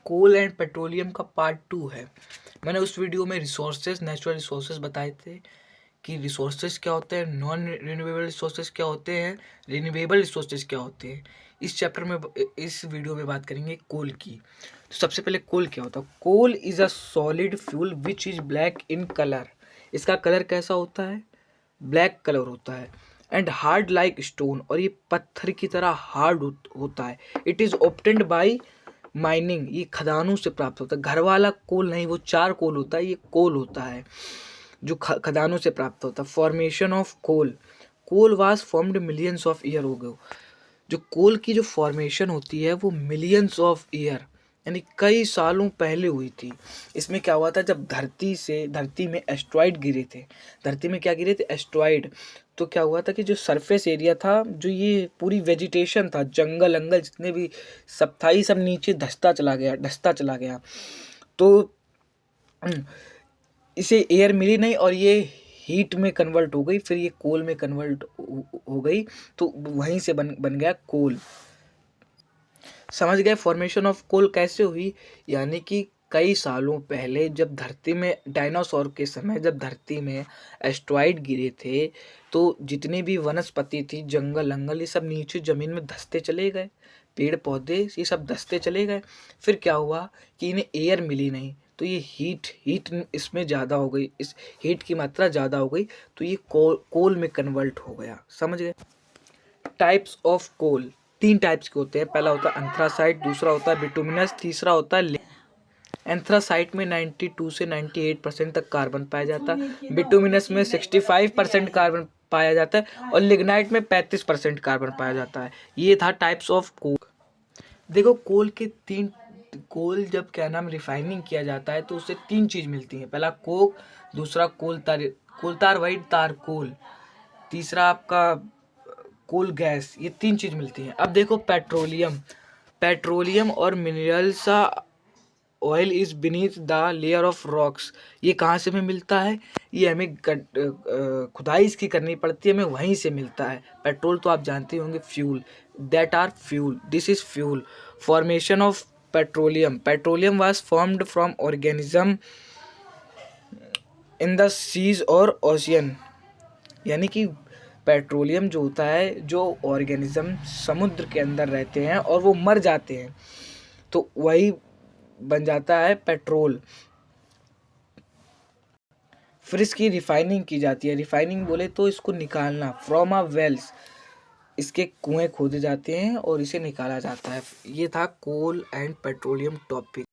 Coal and petroleum का part 2 है। मैंने उस वीडियो में रिसोर्सेज, नेचुरल रिसोर्सेज बताए थे कि रिसोर्सेज क्या होते हैं, नॉन रिन्यूएबल रिसोर्सेज क्या होते हैं, रिन्यूएबल रिसोर्सेज क्या होते हैं। इस चैप्टर में, इस वीडियो में बात करेंगे कोल की। तो सबसे पहले कोल क्या होता है। Coal is a solid fuel which is black in colour. इसका कलर कैसा होता है, ब्लैक कलर होता है। एंड हार्ड लाइक स्टोन, और ये पत्थर की तरह हार्ड होता है। It is obtained by mining, ये खदानों से प्राप्त होता है। घर वाला कोल नहीं, वो चार कोल होता है, ये कोल होता है जो खदानों से प्राप्त होता है। Formation of coal, coal was formed millions of year हो गए। जो कोल की जो फॉर्मेशन होती है वो मिलियंस ऑफ ईयर यानी कई सालों पहले हुई थी। इसमें क्या हुआ था, जब धरती में एस्ट्रॉइड गिरे थे। धरती में क्या गिरे थे, एस्ट्रॉइड। तो क्या हुआ था कि जो सरफेस एरिया था, जो ये पूरी वेजिटेशन था, जंगल अंगल जितने भी सब था, ये सब नीचे धंसता चला गया। तो इसे एयर मिली नहीं और ये हीट में कन्वर्ट हो गई, फिर ये कोल में कन्वर्ट हो गई। तो वहीं से बन गया कोल। समझ गए फॉर्मेशन ऑफ कोल कैसे हुई। यानी कि कई सालों पहले, जब धरती में, डायनासोर के समय जब धरती में एस्ट्रॉइड गिरे थे, तो जितनी भी वनस्पति थी, जंगल अंगल, ये सब नीचे ज़मीन में धंसते चले गए। पेड़ पौधे ये सब धंसते चले गए। फिर क्या हुआ कि इन्हें एयर मिली नहीं, तो ये हीट इसमें ज़्यादा हो गई, इस हीट की मात्रा ज़्यादा हो गई, तो ये कोल में कन्वर्ट हो गया। समझ गए। टाइप्स ऑफ कोल, तीन टाइप्स के होते हैं। पहला होता है एंथ्रासाइट, दूसरा होता है बिटुमिनस, तीसरा होता है एंथ्रासाइट में 92 से 98% तक कार्बन पाया जाता है। बिटुमिनस में 65% कार्बन पाया जाता है और लिग्नाइट में 35% कार्बन पाया जाता है। ये था टाइप्स ऑफ कोल। देखो कोल जब क्या नाम रिफाइनिंग किया जाता है तो उससे तीन चीज मिलती है। पहला कोक, दूसरा कोलतार वाइट तार कोल, तीसरा आपका कोल गैस। ये तीन चीज मिलती हैं। अब देखो पेट्रोलियम और minerals oil is beneath the layer of rocks. ये कहाँ से हमें मिलता है, ये हमें खुदाई इसकी करनी पड़ती है, हमें वहीं से मिलता है। पेट्रोल तो आप जानते होंगे, fuel, that are fuel, this is fuel. Formation of petroleum was formed from organism in the seas और ओशियन। यानी कि पेट्रोलियम जो होता है, जो ऑर्गेनिज्म समुद्र के अंदर रहते हैं और वो मर जाते हैं, तो वही बन जाता है पेट्रोल। फिर इसकी रिफाइनिंग की जाती है। रिफाइनिंग बोले तो इसको निकालना, फ्रॉम अ वेल्स, इसके कुएं खोदे जाते हैं और इसे निकाला जाता है। ये था कोल एंड पेट्रोलियम टॉपिक।